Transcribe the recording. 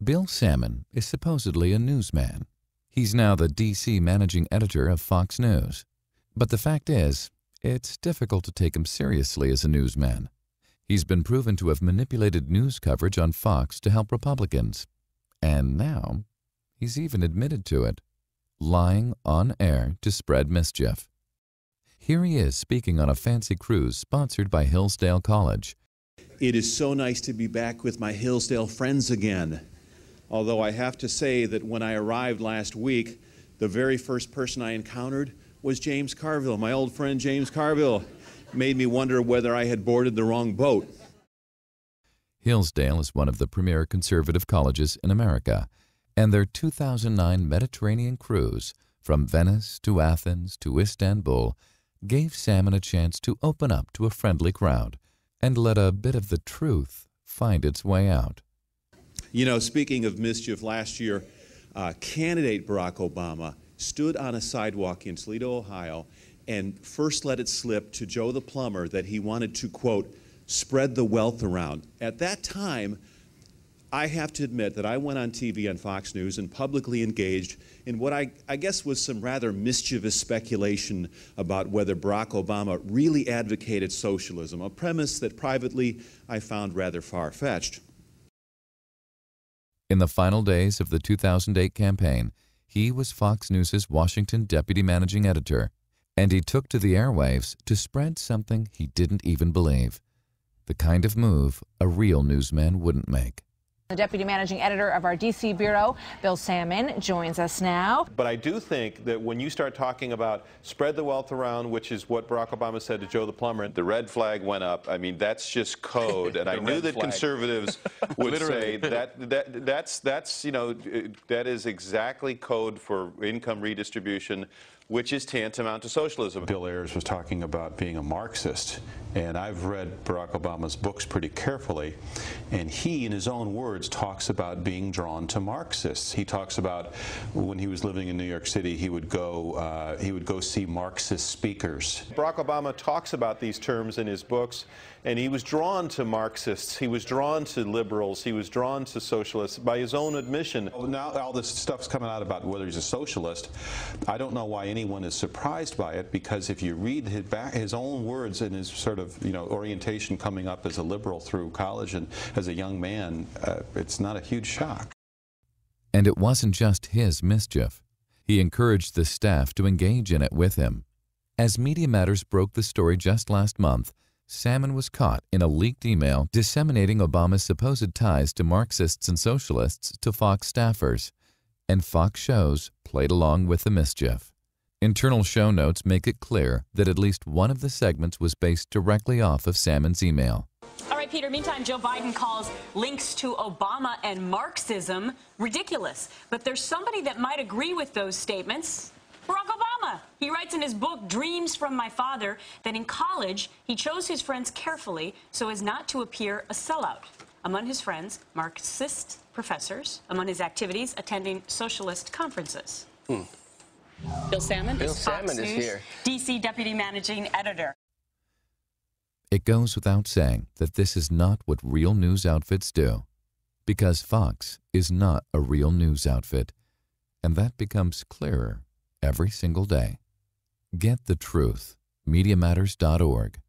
Bill Salmon is supposedly a newsman. He's now the D.C. managing editor of Fox News. But the fact is, it's difficult to take him seriously as a newsman. He's been proven to have manipulated news coverage on Fox to help Republicans. And now, he's even admitted to it, lying on air to spread mischief. Here he is speaking on a fancy cruise sponsored by Hillsdale College. It is so nice to be back with my Hillsdale friends again. Although I have to say that when I arrived last week, the very first person I encountered was James Carville. My old friend James Carville made me wonder whether I had boarded the wrong boat. Hillsdale is one of the premier conservative colleges in America, and their 2009 Mediterranean cruise from Venice to Athens to Istanbul gave Salmon a chance to open up to a friendly crowd and let a bit of the truth find its way out. You know, speaking of mischief, last year, candidate Barack Obama stood on a sidewalk in Toledo, Ohio, and first let it slip to Joe the plumber that he wanted to, quote, spread the wealth around. At that time, I have to admit that I went on TV on Fox News and publicly engaged in what I guess was some rather mischievous speculation about whether Barack Obama really advocated socialism, a premise that privately I found rather far-fetched. In the final days of the 2008 campaign, he was Fox News' Washington deputy managing editor, and he took to the airwaves to spread something he didn't even believe, the kind of move a real newsman wouldn't make. The deputy managing editor of our D.C. bureau, Bill Salmon, joins us now. But I do think that when you start talking about spread the wealth around, which is what Barack Obama said to Joe the plumber, the red flag went up. I mean, that's just code. And I knew that conservatives would say that's you know, that is exactly code for income redistribution, which is tantamount to socialism. Bill Ayers was talking about being a Marxist, and I've read Barack Obama's books pretty carefully, and he, in his own words, talks about being drawn to Marxists. He talks about when he was living in New York City, he would go see Marxist speakers. Barack Obama talks about these terms in his books, and he was drawn to Marxists, he was drawn to liberals, he was drawn to socialists by his own admission. Now all this stuff's coming out about whether he's a socialist. I don't know why anyone is surprised by it, because if you read his own words and his sort of, you know, orientation coming up as a liberal through college and as a young man, it's not a huge shock. And it wasn't just his mischief. He encouraged the staff to engage in it with him. As Media Matters broke the story just last month, Salmon was caught in a leaked email disseminating Obama's supposed ties to Marxists and socialists to Fox staffers, and Fox shows played along with the mischief. Internal show notes make it clear that at least one of the segments was based directly off of Salmon's email. All right, Peter, meantime, Joe Biden calls links to Obama and Marxism ridiculous. But there's somebody that might agree with those statements. Barack Obama. He writes in his book, Dreams from My Father, that in college, he chose his friends carefully so as not to appear a sellout. Among his friends, Marxist professors. Among his activities, attending socialist conferences. Bill Salmon Bill is Fox Salmon is News, here. D.C. Deputy Managing Editor. It goes without saying that this is not what real news outfits do, because Fox is not a real news outfit, and that becomes clearer every single day. Get the truth. MediaMatters.org.